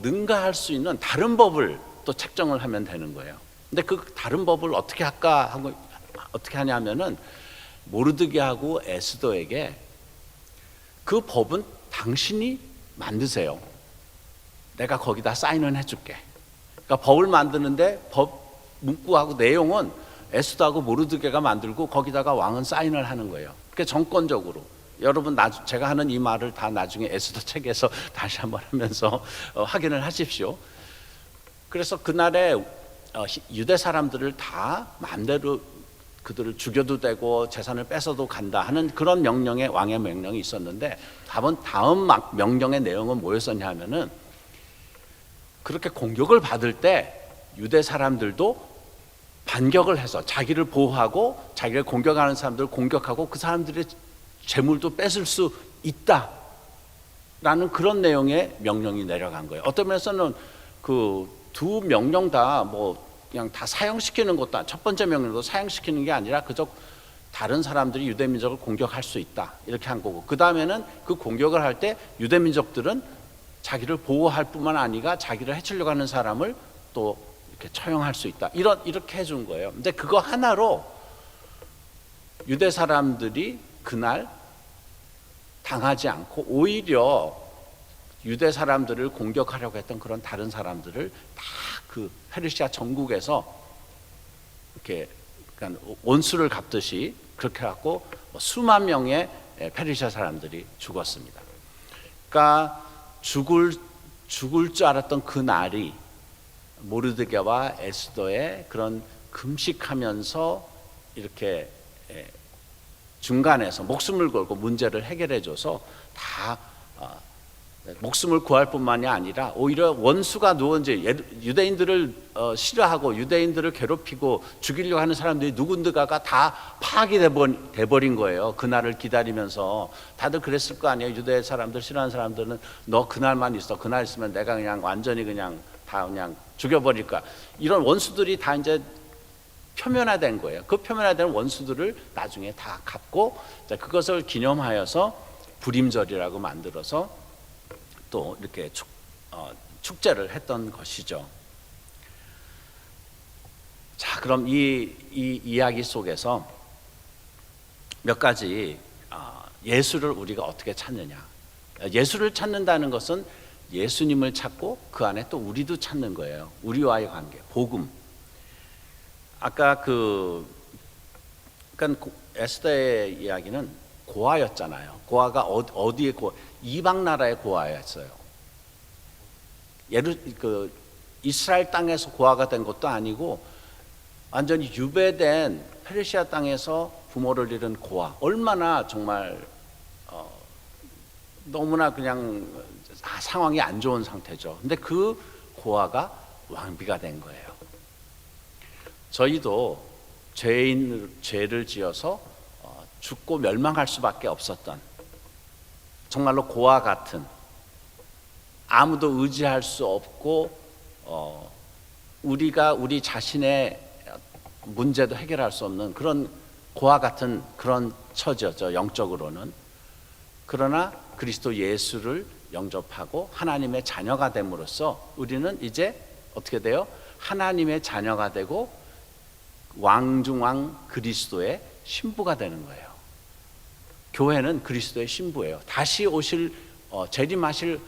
능가할 수 있는 다른 법을 또 책정을 하면 되는 거예요. 근데 그 다른 법을 어떻게 할까 하고 어떻게 하냐면은 모르드게하고 에스더에게 그 법은 당신이 만드세요. 내가 거기다 사인을 해줄게. 그러니까 법을 만드는데 법 문구하고 내용은 에스더하고 모르드게가 만들고 거기다가 왕은 사인을 하는 거예요. 그러니까 정권적으로. 여러분 제가 하는 이 말을 다 나중에 에스더 책에서 다시 한번 하면서 확인을 하십시오. 그래서 그날에 유대 사람들을 다 마음대로 그들을 죽여도 되고 재산을 뺏어도 간다 하는 그런 명령의 왕의 명령이 있었는데 다음 명령의 내용은 뭐였었냐 하면은 그렇게 공격을 받을 때 유대 사람들도 반격을 해서 자기를 보호하고 자기를 공격하는 사람들을 공격하고 그 사람들의 재물도 뺏을 수 있다라는 그런 내용의 명령이 내려간 거예요. 어떤 면에서는 그 두 명령 다 뭐 그냥 다 사형시키는 것도 첫 번째 명령도 사형시키는 게 아니라 그저 다른 사람들이 유대 민족을 공격할 수 있다 이렇게 한 거고, 그 다음에는 그 공격을 할 때 유대 민족들은 자기를 보호할 뿐만 아니라 자기를 해치려고 하는 사람을 또 이렇게 처형할 수 있다 이렇게 해준 거예요. 근데 그거 하나로 유대 사람들이 그날 당하지 않고 오히려 유대 사람들을 공격하려고 했던 그런 다른 사람들을 다 그 페르시아 전국에서 이렇게 그러니까 원수를 갚듯이 그렇게 갖고 수만 명의 페르시아 사람들이 죽었습니다. 그러니까 죽을 줄 알았던 그 날이 모르드게와 에스더의 그런 금식하면서 이렇게 중간에서 목숨을 걸고 문제를 해결해줘서 다 목숨을 구할 뿐만이 아니라 오히려 원수가 누군지 유대인들을 싫어하고 유대인들을 괴롭히고 죽이려고 하는 사람들이 누군가가 다 파악이 돼버린 거예요. 그날을 기다리면서 다들 그랬을 거 아니에요. 유대 사람들 싫어하는 사람들은 너 그날만 있어. 그날 있으면 내가 그냥 완전히 그냥 다 그냥 죽여버릴 거야. 이런 원수들이 다 이제 표면화된 거예요. 그 표면화된 원수들을 나중에 다 갚고 그것을 기념하여서 불임절이라고 만들어서 또 이렇게 축제를 했던 것이죠. 자, 그럼 이 이야기 속에서 몇 가지 예수를 우리가 어떻게 찾느냐. 예수를 찾는다는 것은 예수님을 찾고 그 안에 또 우리도 찾는 거예요. 우리와의 관계, 복음. 아까 그러니까 에스더의 이야기는 고아였잖아요. 고아가 어디에 이방 나라의 고아였어요. 이스라엘 땅에서 고아가 된 것도 아니고 완전히 유배된 페르시아 땅에서 부모를 잃은 고아. 얼마나 정말 너무나 그냥 상황이 안 좋은 상태죠. 근데 그 고아가 왕비가 된 거예요. 저희도 죄를 지어서 죽고 멸망할 수밖에 없었던 정말로 고아 같은 아무도 의지할 수 없고 우리가 우리 자신의 문제도 해결할 수 없는 그런 고아 같은 그런 처지였죠, 영적으로는. 그러나 그리스도 예수를 영접하고 하나님의 자녀가 됨으로써 우리는 이제 어떻게 돼요? 하나님의 자녀가 되고 왕중왕 그리스도의 신부가 되는 거예요. 교회는 그리스도의 신부예요. 다시 오실 재림하실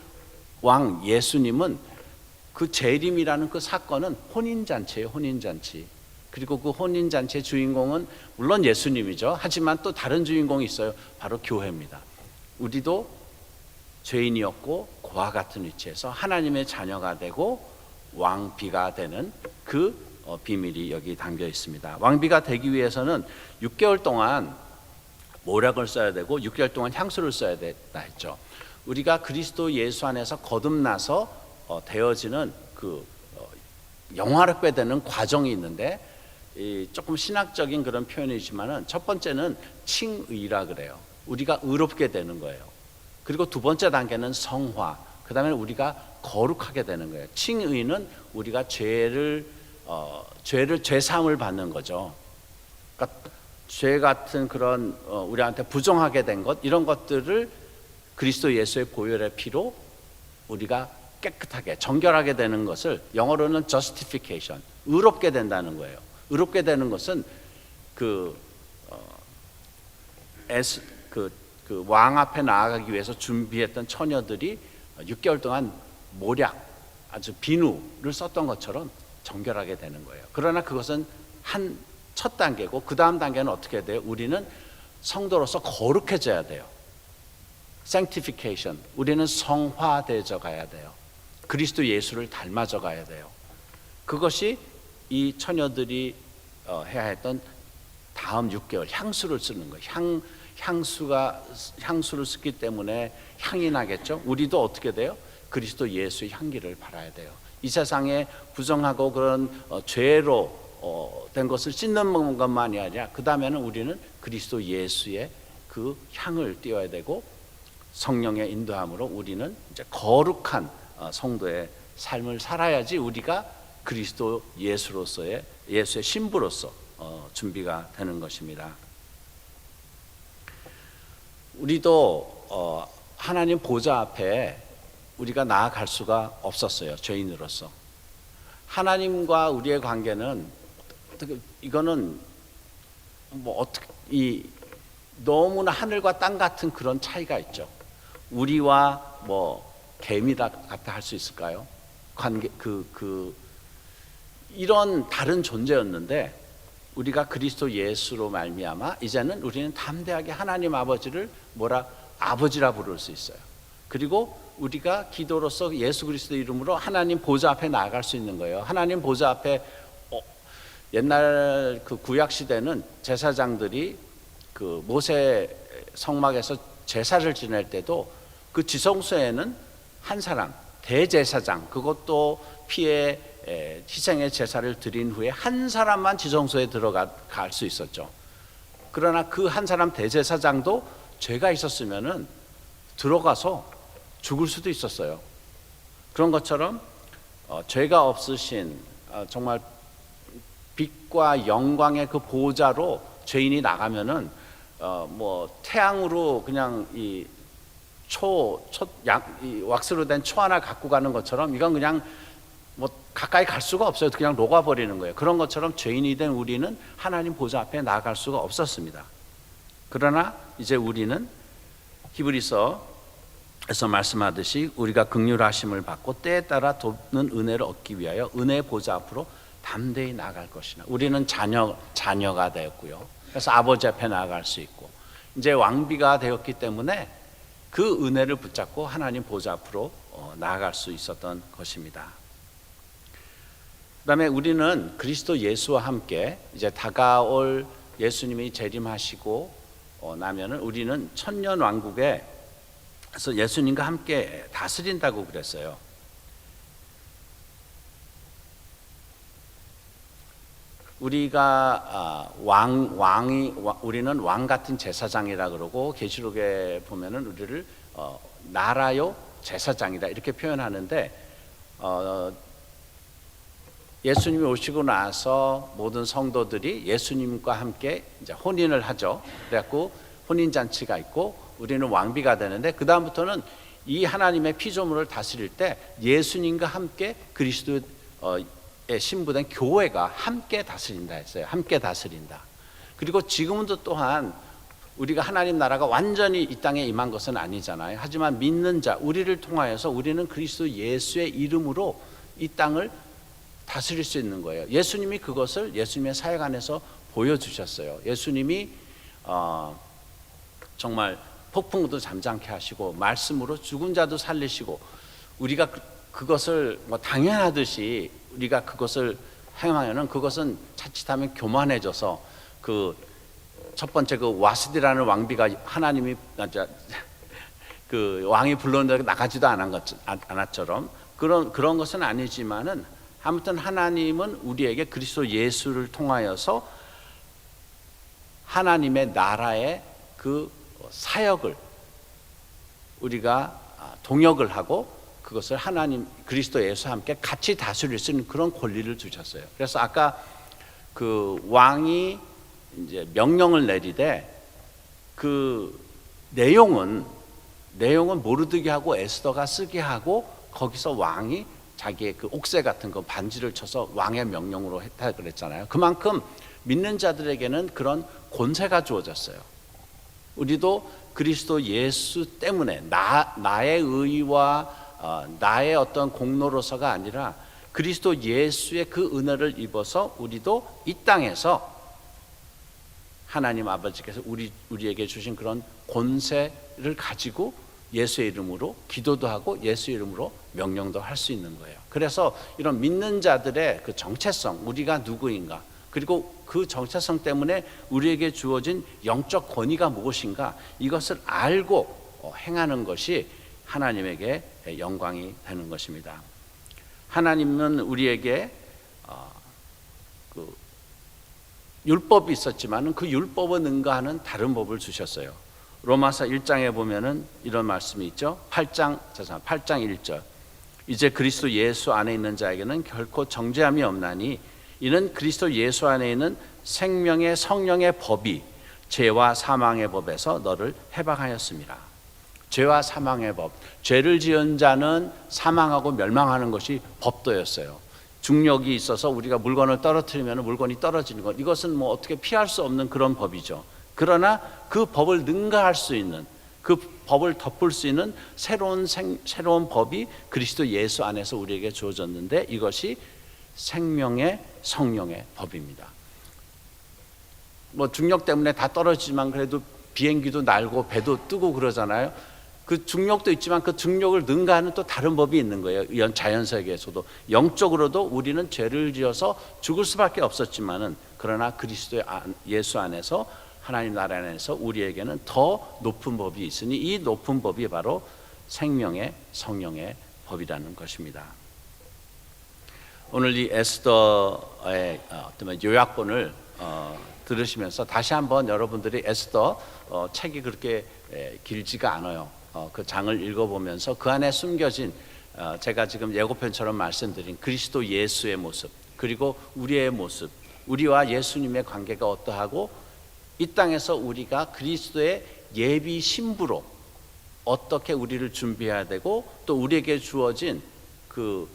왕 예수님은 그 재림이라는 그 사건은 혼인잔치예요. 혼인잔치. 그리고 그 혼인잔치의 주인공은 물론 예수님이죠. 하지만 또 다른 주인공이 있어요. 바로 교회입니다. 우리도 죄인이었고 고아 같은 위치에서 하나님의 자녀가 되고 왕비가 되는 그 비밀이 여기 담겨 있습니다. 왕비가 되기 위해서는 6개월 동안 모략을 써야 되고 6개월 동안 향수를 써야 된다 했죠. 우리가 그리스도 예수 안에서 거듭나서 되어지는 그 영화롭게 되는 과정이 있는데 조금 신학적인 그런 표현이지만은 첫 번째는 칭의라 그래요. 우리가 의롭게 되는 거예요. 그리고 두 번째 단계는 성화. 그 다음에 우리가 거룩하게 되는 거예요. 칭의는 우리가 죄 사함을 받는 거죠. 그러니까 죄 같은 그런 우리한테 부정하게 된 것 이런 것들을 그리스도 예수의 보혈의 피로 우리가 깨끗하게 정결하게 되는 것을 영어로는 justification, 의롭게 된다는 거예요. 의롭게 되는 것은 그 왕 앞에 나아가기 위해서 준비했던 처녀들이 6개월 동안 모략, 아주 비누를 썼던 것처럼 정결하게 되는 거예요. 그러나 그것은 첫 단계고 그 다음 단계는 어떻게 돼요? 우리는 성도로서 거룩해져야 돼요. sanctification. 우리는 성화되어져 가야 돼요. 그리스도 예수를 닮아져 가야 돼요. 그것이 이 처녀들이 해야 했던 다음 6개월 향수를 쓰는 거예요. 향수를 쓰기 때문에 향이 나겠죠. 우리도 어떻게 돼요? 그리스도 예수의 향기를 발아야 돼요. 이 세상에 부정하고 그런 죄로 된 것을 씻는 것만이 아니라 그 다음에는 우리는 그리스도 예수의 그 향을 띄워야 되고, 성령의 인도함으로 우리는 이제 거룩한 성도의 삶을 살아야지 우리가 그리스도 예수의 신부로서 준비가 되는 것입니다. 우리도 하나님 보좌 앞에 우리가 나아갈 수가 없었어요. 죄인으로서. 하나님과 우리의 관계는 이거는 너무나 하늘과 땅 같은 그런 차이가 있죠. 우리와 개미다 같다 할 수 있을까요? 관계 이런 다른 존재였는데, 우리가 그리스도 예수로 말미암아 이제는 우리는 담대하게 하나님 아버지를 아버지라 부를 수 있어요. 그리고 우리가 기도로서 예수 그리스도 이름으로 하나님 보좌 앞에 나아갈 수 있는 거예요. 하나님 보좌 앞에 옛날 그 구약 시대는 제사장들이 그 모세 성막에서 제사를 지낼 때도 그 지성소에는 한 사람, 대제사장, 그것도 피의 희생의 제사를 드린 후에 한 사람만 지성소에 들어갈 수 있었죠. 그러나 그 한 사람 대제사장도 죄가 있었으면은 들어가서 죽을 수도 있었어요. 그런 것처럼 죄가 없으신 정말 빛과 영광의 그 보좌로 죄인이 나가면은 태양으로 그냥 이 왁스로 된 초 하나 갖고 가는 것처럼 이건 그냥 가까이 갈 수가 없어요. 그냥 녹아버리는 거예요. 그런 것처럼 죄인이 된 우리는 하나님 보좌 앞에 나아갈 수가 없었습니다. 그러나 이제 우리는 히브리서에서 말씀하듯이 우리가 긍휼하심을 받고 때에 따라 돕는 은혜를 얻기 위하여 은혜의 보좌 앞으로 담대히 나아갈 것이나, 우리는 자녀가 되었고요. 그래서 아버지 앞에 나아갈 수 있고, 이제 왕비가 되었기 때문에 그 은혜를 붙잡고 하나님 보좌 앞으로 나아갈 수 있었던 것입니다. 그 다음에 우리는 그리스도 예수와 함께 이제 다가올 예수님이 재림하시고 나면은 우리는 천년 왕국에서 예수님과 함께 다스린다고 그랬어요. 우리가 우리는 왕 같은 제사장이라 그러고, 계시록에 보면은 우리를 나라요 제사장이다 이렇게 표현하는데, 예수님이 오시고 나서 모든 성도들이 예수님과 함께 이제 혼인을 하죠. 그래갖고 혼인 잔치가 있고 우리는 왕비가 되는데, 그 다음부터는 이 하나님의 피조물을 다스릴 때 예수님과 함께 그리스도의 신부된 교회가 함께 다스린다 했어요. 함께 다스린다. 그리고 지금도 또한 우리가 하나님 나라가 완전히 이 땅에 임한 것은 아니잖아요. 하지만 믿는 자, 우리를 통하여서 우리는 그리스도 예수의 이름으로 이 땅을 다스릴 수 있는 거예요. 예수님이 그것을 예수님의 사역 안에서 보여주셨어요. 예수님이 정말 폭풍도 잠잠케 하시고 말씀으로 죽은 자도 살리시고, 우리가 그것을 당연하듯이 우리가 그것을 행하면은 그것은 자칫하면 교만해져서 그 첫 번째 그 와스디라는 왕비가 하나님이 그 왕이 불렀는데 나가지도 않았처럼 그런 것은 아니지만은, 아무튼 하나님은 우리에게 그리스도 예수를 통하여서 하나님의 나라의 그 사역을 우리가 동역을 하고 그것을 하나님 그리스도 예수와 함께 같이 다스릴 수 있는 그런 권리를 주셨어요. 그래서 아까 그 왕이 이제 명령을 내리되 그 내용은 모르드게하고 에스더가 쓰게 하고, 거기서 왕이 자기의 그 옥새 같은 거 반지를 쳐서 왕의 명령으로 했다 그랬잖아요. 그만큼 믿는 자들에게는 그런 권세가 주어졌어요. 우리도 그리스도 예수 때문에 나의 의와 나의 어떤 공로로서가 아니라 그리스도 예수의 그 은혜를 입어서 우리도 이 땅에서 하나님 아버지께서 우리에게 주신 그런 권세를 가지고 예수의 이름으로 기도도 하고 예수의 이름으로 명령도 할 수 있는 거예요. 그래서 이런 믿는 자들의 그 정체성, 우리가 누구인가, 그리고 그 정체성 때문에 우리에게 주어진 영적 권위가 무엇인가, 이것을 알고 행하는 것이 하나님에게 영광이 되는 것입니다. 하나님은 우리에게 그 율법이 있었지만 그 율법을 능가하는 다른 법을 주셨어요. 로마서 1장에 보면은 이런 말씀이 있죠. 8장 1절. 이제 그리스도 예수 안에 있는 자에게는 결코 정죄함이 없나니 이는 그리스도 예수 안에 있는 생명의 성령의 법이 죄와 사망의 법에서 너를 해방하였습니다. 죄와 사망의 법. 죄를 지은 자는 사망하고 멸망하는 것이 법도였어요. 중력이 있어서 우리가 물건을 떨어뜨리면 물건이 떨어지는 것, 이것은 뭐 어떻게 피할 수 없는 그런 법이죠. 그러나 그 법을 능가할 수 있는, 그 법을 덮을 수 있는 새로운 법이 그리스도 예수 안에서 우리에게 주어졌는데, 이것이 생명의 성령의 법입니다. 뭐 중력 때문에 다 떨어지지만 그래도 비행기도 날고 배도 뜨고 그러잖아요. 그 중력도 있지만 그 중력을 능가하는 또 다른 법이 있는 거예요. 자연세계에서도 영적으로도 우리는 죄를 지어서 죽을 수밖에 없었지만은, 그러나 그리스도 예수 안에서 하나님 나라 안에서 우리에게는 더 높은 법이 있으니 이 높은 법이 바로 생명의 성령의 법이라는 것입니다. 오늘 이 에스더의 어떤 요약본을 들으시면서 다시 한번 여러분들이 에스더 책이 그렇게 길지가 않아요. 그 장을 읽어보면서 그 안에 숨겨진 제가 지금 예고편처럼 말씀드린 그리스도 예수의 모습, 그리고 우리의 모습, 우리와 예수님의 관계가 어떠하고 이 땅에서 우리가 그리스도의 예비 신부로 어떻게 우리를 준비해야 되고, 또 우리에게 주어진 그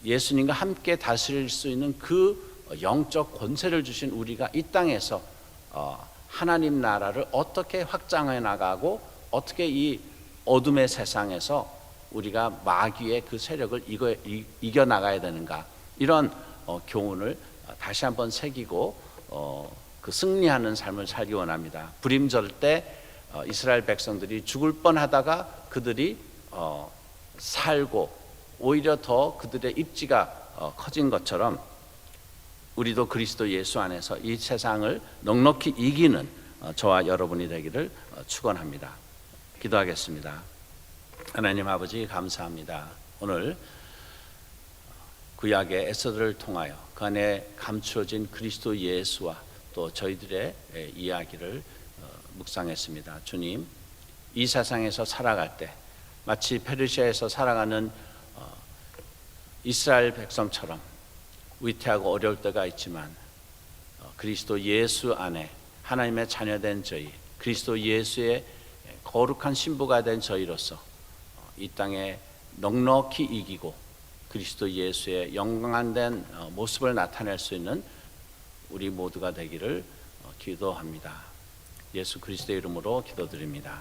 예수님과 함께 다스릴 수 있는 그 영적 권세를 주신 우리가 이 땅에서 하나님 나라를 어떻게 확장해 나가고, 어떻게 이 어둠의 세상에서 우리가 마귀의 그 세력을 이겨 나가야 되는가, 이런 교훈을 다시 한번 새기고 그 승리하는 삶을 살기 원합니다. 불임절 때 이스라엘 백성들이 죽을 뻔하다가 그들이 살고 오히려 더 그들의 입지가 커진 것처럼, 우리도 그리스도 예수 안에서 이 세상을 넉넉히 이기는 저와 여러분이 되기를 축원합니다. 기도하겠습니다. 하나님 아버지, 감사합니다. 오늘 구약의 에스더를 통하여 그 안에 감추어진 그리스도 예수와 또 저희들의 이야기를 묵상했습니다. 주님, 이 세상에서 살아갈 때 마치 페르시아에서 살아가는 이스라엘 백성처럼 위태하고 어려울 때가 있지만, 그리스도 예수 안에 하나님의 자녀된 저희, 그리스도 예수의 거룩한 신부가 된 저희로서 이 땅에 넉넉히 이기고 그리스도 예수의 영광된 모습을 나타낼 수 있는 우리 모두가 되기를 기도합니다. 예수 그리스도의 이름으로 기도드립니다.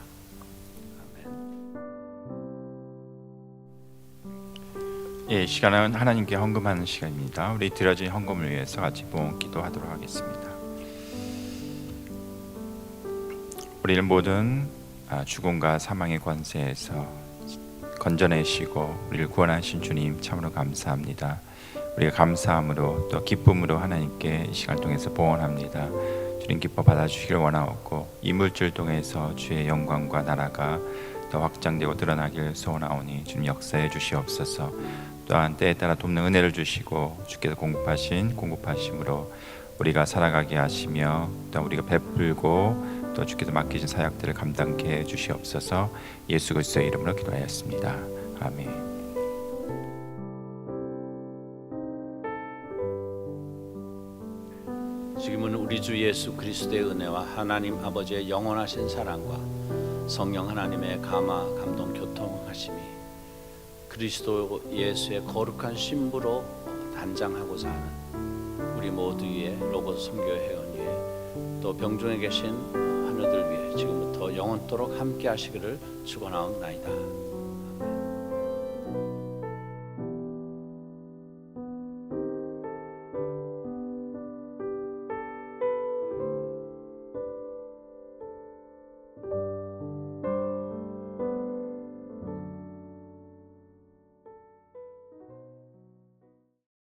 예, 시간은 하나님께 헌금하는 시간입니다. 우리 드려진 헌금을 위해서 같이 부흥 기도하도록 하겠습니다. 우리를 모든 죽음과 사망의 권세에서 건져내시고 우리를 구원하신 주님 참으로 감사합니다. 우리가 감사함으로 또 기쁨으로 하나님께 이 시간을 통해서 봉헌합니다. 주님 기뻐 받아주시기를 원하옵고, 이 물질 통해서 주의 영광과 나라가 더 확장되고 드러나길 소원하오니 주님 역사해 주시옵소서. 또한 때에 따라 돕는 은혜를 주시고 주께서 공급하심으로 우리가 살아가게 하시며, 또 우리가 베풀고 또 주께서 맡기신 사역들을 감당케 해 주시옵소서. 예수 그리스도의 이름으로 기도하였습니다. 아멘.
지금은 우리 주 예수 그리스도의 은혜와 하나님 아버지의 영원하신 사랑과 성령 하나님의 감화 감동 교통하심이 그리스도 예수의 거룩한 신부로 단장하고 사는 우리 모두 위에 로고스 선교 회원 위에 또 병중에 계신 하느들 위에 지금부터 영원토록 함께 하시기를 축원하옵나이다.